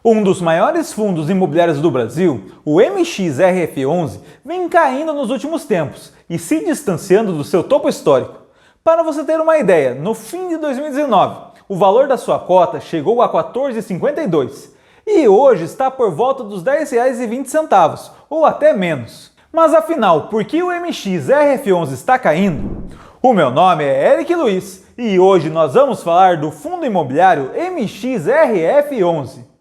Um dos maiores fundos imobiliários do Brasil, o MXRF11, vem caindo nos últimos tempos e se distanciando do seu topo histórico. Para você ter uma ideia, no fim de 2019, o valor da sua cota chegou a R$ 14,52 e hoje está por volta dos R$ 10,20 ou até menos. Mas afinal, por que o MXRF11 está caindo? O meu nome é Eric Luiz e hoje nós vamos falar do fundo imobiliário MXRF11.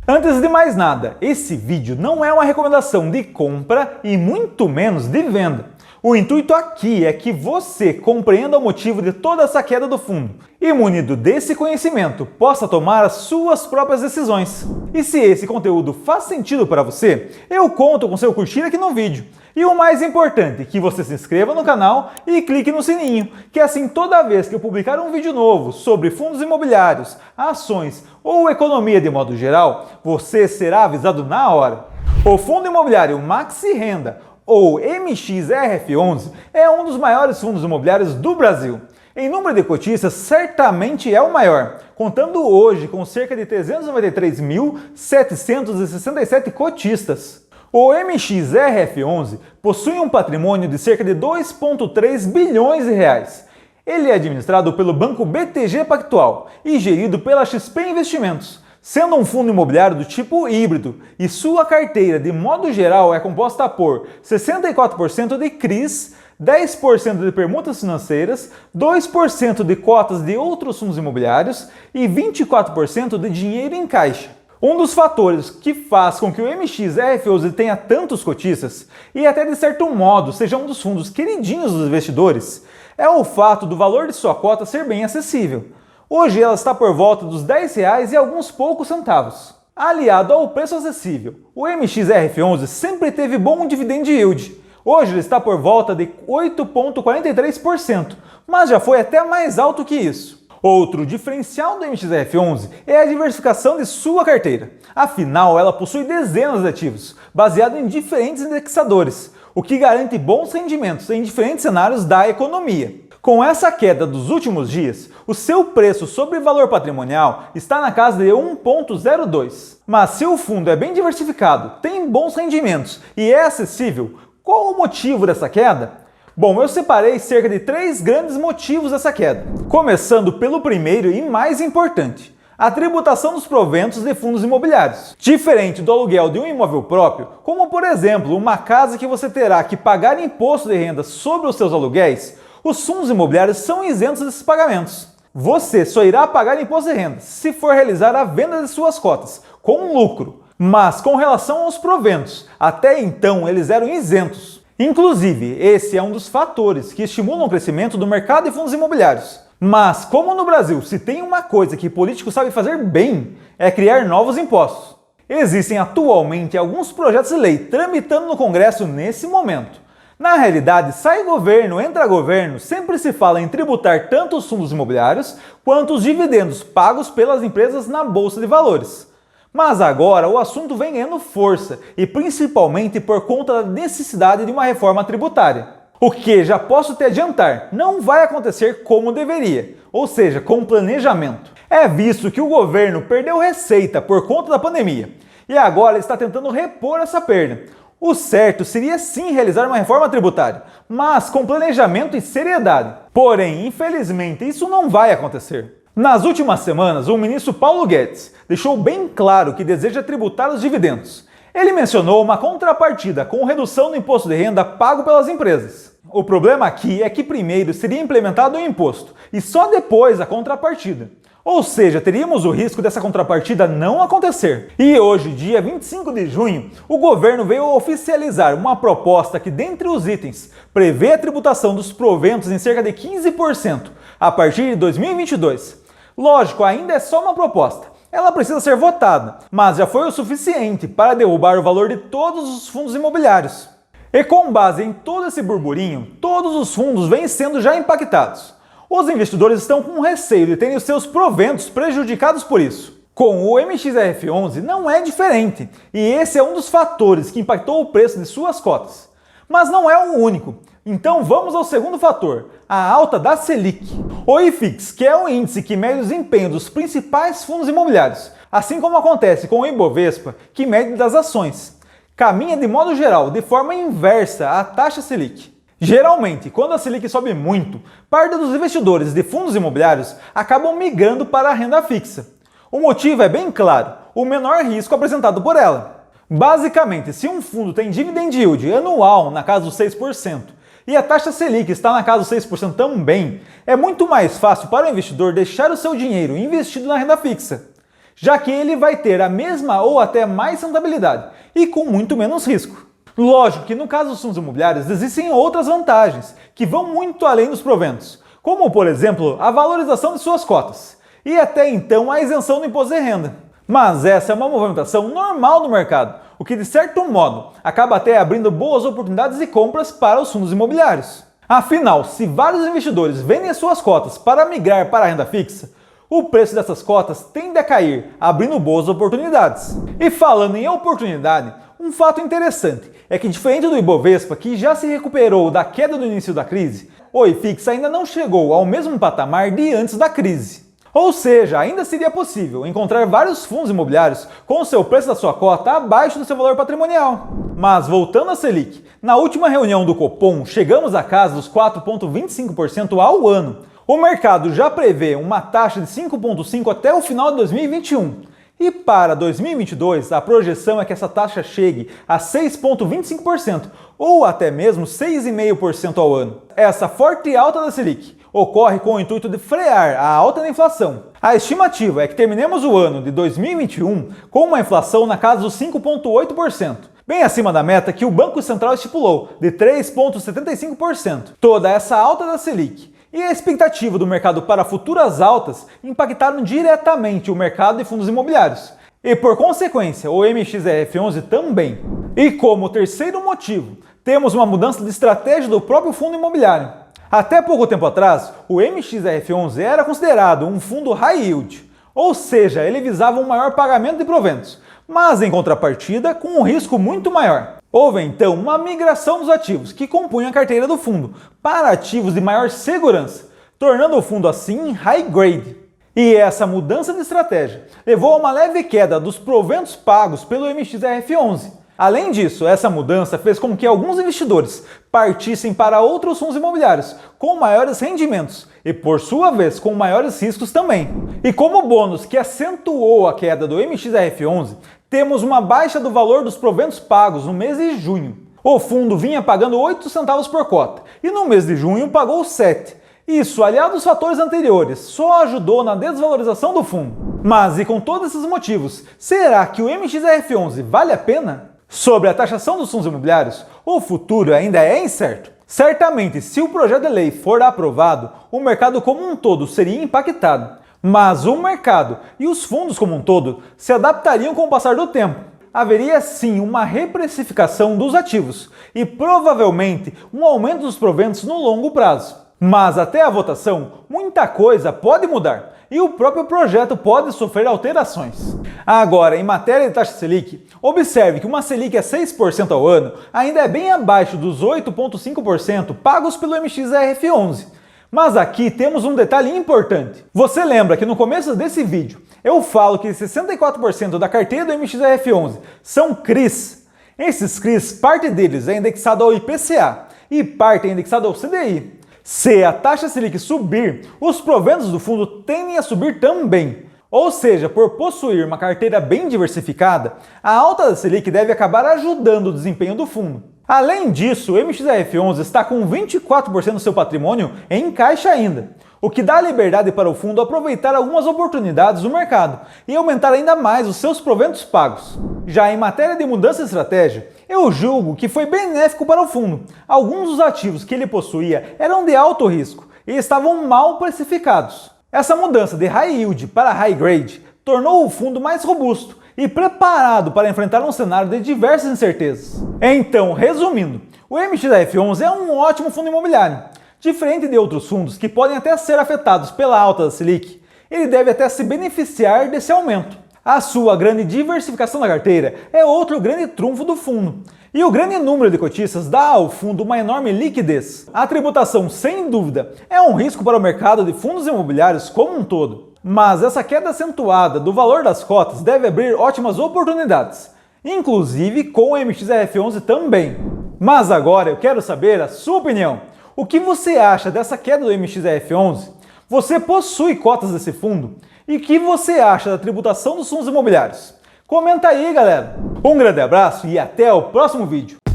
Antes de mais nada, esse vídeo não é uma recomendação de compra e muito menos de venda. O intuito aqui é que você compreenda o motivo de toda essa queda do fundo e, munido desse conhecimento, possa tomar as suas próprias decisões. E se esse conteúdo faz sentido para você, eu conto com seu curtir aqui no vídeo. E o mais importante, que você se inscreva no canal e clique no sininho, que assim toda vez que eu publicar um vídeo novo sobre fundos imobiliários, ações ou economia de modo geral, você será avisado na hora. O fundo imobiliário Maxi Renda, ou MXRF11, é um dos maiores fundos imobiliários do Brasil. Em número de cotistas, certamente é o maior, contando hoje com cerca de 393.767 cotistas. O MXRF11 possui um patrimônio de cerca de 2,3 bilhões de reais. Ele é administrado pelo Banco BTG Pactual e gerido pela XP Investimentos, sendo um fundo imobiliário do tipo híbrido, e sua carteira, de modo geral, é composta por 64% de CRIs, 10% de permutas financeiras, 2% de cotas de outros fundos imobiliários e 24% de dinheiro em caixa. Um dos fatores que faz com que o MXRF11 tenha tantos cotistas, e até de certo modo seja um dos fundos queridinhos dos investidores, é o fato do valor de sua cota ser bem acessível. Hoje ela está por volta dos R$10 e alguns poucos centavos. Aliado ao preço acessível, o MXRF11 sempre teve bom dividend yield. Hoje ele está por volta de 8,43%, mas já foi até mais alto que isso. Outro diferencial do MXRF11 é a diversificação de sua carteira. Afinal, ela possui dezenas de ativos, baseados em diferentes indexadores, o que garante bons rendimentos em diferentes cenários da economia. Com essa queda dos últimos dias, o seu preço sobre valor patrimonial está na casa de 1,02. Mas se o fundo é bem diversificado, tem bons rendimentos e é acessível, qual o motivo dessa queda? Bom, eu separei cerca de 3 grandes motivos dessa queda. Começando pelo primeiro e mais importante, a tributação dos proventos de fundos imobiliários. Diferente do aluguel de um imóvel próprio, como por exemplo uma casa que você terá que pagar imposto de renda sobre os seus aluguéis, os fundos imobiliários são isentos desses pagamentos. Você só irá pagar imposto de renda se for realizar a venda de suas cotas, com lucro. Mas com relação aos proventos, até então eles eram isentos. Inclusive, esse é um dos fatores que estimulam o crescimento do mercado de fundos imobiliários. Mas, como no Brasil se tem uma coisa que políticos sabem fazer bem, é criar novos impostos. Existem atualmente alguns projetos de lei tramitando no Congresso nesse momento. Na realidade, sai governo, entra governo, sempre se fala em tributar tanto os fundos imobiliários quanto os dividendos pagos pelas empresas na Bolsa de Valores. Mas agora o assunto vem ganhando força, e principalmente por conta da necessidade de uma reforma tributária. O que, já posso te adiantar, não vai acontecer como deveria, ou seja, com planejamento. É visto que o governo perdeu receita por conta da pandemia, e agora está tentando repor essa perda. O certo seria sim realizar uma reforma tributária, mas com planejamento e seriedade. Porém, infelizmente, isso não vai acontecer. Nas últimas semanas, o ministro Paulo Guedes deixou bem claro que deseja tributar os dividendos. Ele mencionou uma contrapartida com redução do imposto de renda pago pelas empresas. O problema aqui é que primeiro seria implementado o imposto e só depois a contrapartida. Ou seja, teríamos o risco dessa contrapartida não acontecer. E hoje, dia 25 de junho, o governo veio oficializar uma proposta que, dentre os itens, prevê a tributação dos proventos em cerca de 15% a partir de 2022. Lógico, ainda é só uma proposta. Ela precisa ser votada, mas já foi o suficiente para derrubar o valor de todos os fundos imobiliários. E com base em todo esse burburinho, todos os fundos vêm sendo já impactados. Os investidores estão com receio de terem os seus proventos prejudicados por isso. Com o MXRF11 não é diferente, e esse é um dos fatores que impactou o preço de suas cotas. Mas não é o único. Então vamos ao segundo fator, a alta da Selic. O IFIX, que é o índice que mede o desempenho dos principais fundos imobiliários, assim como acontece com o Ibovespa, que mede das ações, caminha de modo geral de forma inversa à taxa Selic. Geralmente, quando a Selic sobe muito, parte dos investidores de fundos imobiliários acabam migrando para a renda fixa. O motivo é bem claro, o menor risco apresentado por ela. Basicamente, se um fundo tem dividend yield anual na casa dos 6%, e a taxa Selic está na casa dos 6% também, é muito mais fácil para o investidor deixar o seu dinheiro investido na renda fixa, já que ele vai ter a mesma ou até mais rentabilidade e com muito menos risco. Lógico que no caso dos fundos imobiliários existem outras vantagens que vão muito além dos proventos, como por exemplo a valorização de suas cotas e até então a isenção do imposto de renda. Mas essa é uma movimentação normal do mercado, o que de certo modo acaba até abrindo boas oportunidades de compras para os fundos imobiliários. Afinal, se vários investidores vendem suas cotas para migrar para a renda fixa, o preço dessas cotas tende a cair, abrindo boas oportunidades. E falando em oportunidade, um fato interessante é que, diferente do Ibovespa, que já se recuperou da queda do início da crise, o IFIX ainda não chegou ao mesmo patamar de antes da crise. Ou seja, ainda seria possível encontrar vários fundos imobiliários com o seu preço da sua cota abaixo do seu valor patrimonial. Mas voltando à Selic, na última reunião do Copom chegamos à casa dos 4,25% ao ano. O mercado já prevê uma taxa de 5,5% até o final de 2021. E para 2022, a projeção é que essa taxa chegue a 6,25% ou até mesmo 6,5% ao ano. Essa forte alta da Selic ocorre com o intuito de frear a alta da inflação. A estimativa é que terminemos o ano de 2021 com uma inflação na casa dos 5,8%, bem acima da meta que o Banco Central estipulou, de 3,75%. Toda essa alta da Selic e a expectativa do mercado para futuras altas impactaram diretamente o mercado de fundos imobiliários. E por consequência, o MXRF11 também. E como terceiro motivo, temos uma mudança de estratégia do próprio fundo imobiliário. Até pouco tempo atrás, o MXRF11 era considerado um fundo high yield, ou seja, ele visava um maior pagamento de proventos, mas em contrapartida com um risco muito maior. Houve então uma migração dos ativos que compunham a carteira do fundo para ativos de maior segurança, tornando o fundo assim high grade. E essa mudança de estratégia levou a uma leve queda dos proventos pagos pelo MXRF11. Além disso, essa mudança fez com que alguns investidores partissem para outros fundos imobiliários com maiores rendimentos e, por sua vez, com maiores riscos também. E como bônus que acentuou a queda do MXRF11, temos uma baixa do valor dos proventos pagos no mês de junho. O fundo vinha pagando 8 centavos por cota e no mês de junho pagou 7. Isso, aliado aos fatores anteriores, só ajudou na desvalorização do fundo. Mas e com todos esses motivos, será que o MXRF11 vale a pena? Sobre a taxação dos fundos imobiliários, o futuro ainda é incerto. Certamente, se o projeto de lei for aprovado, o mercado como um todo seria impactado. Mas o mercado e os fundos como um todo se adaptariam com o passar do tempo. Haveria sim uma reprecificação dos ativos e provavelmente um aumento dos proventos no longo prazo. Mas até a votação, muita coisa pode mudar e o próprio projeto pode sofrer alterações. Agora, em matéria de taxa Selic, observe que uma Selic a 6% ao ano ainda é bem abaixo dos 8,5% pagos pelo MXRF11. Mas aqui temos um detalhe importante. Você lembra que no começo desse vídeo eu falo que 64% da carteira do MXRF11 são CRIs? Esses CRIs, parte deles é indexado ao IPCA e parte é indexado ao CDI. Se a taxa Selic subir, os proventos do fundo tendem a subir também. Ou seja, por possuir uma carteira bem diversificada, a alta da Selic deve acabar ajudando o desempenho do fundo. Além disso, o MXRF11 está com 24% do seu patrimônio em caixa ainda, o que dá liberdade para o fundo aproveitar algumas oportunidades do mercado e aumentar ainda mais os seus proventos pagos. Já em matéria de mudança de estratégia, eu julgo que foi benéfico para o fundo. Alguns dos ativos que ele possuía eram de alto risco e estavam mal precificados. Essa mudança de high yield para high grade tornou o fundo mais robusto e preparado para enfrentar um cenário de diversas incertezas. Então, resumindo, o MXRF11 é um ótimo fundo imobiliário. Diferente de outros fundos que podem até ser afetados pela alta da Selic, ele deve até se beneficiar desse aumento. A sua grande diversificação na carteira é outro grande trunfo do fundo. E o grande número de cotistas dá ao fundo uma enorme liquidez. A tributação, sem dúvida, é um risco para o mercado de fundos imobiliários como um todo. Mas essa queda acentuada do valor das cotas deve abrir ótimas oportunidades, inclusive com o MXRF11 também. Mas agora eu quero saber a sua opinião. O que você acha dessa queda do MXRF11? Você possui cotas desse fundo? E o que você acha da tributação dos fundos imobiliários? Comenta aí, galera! Um grande abraço e até o próximo vídeo!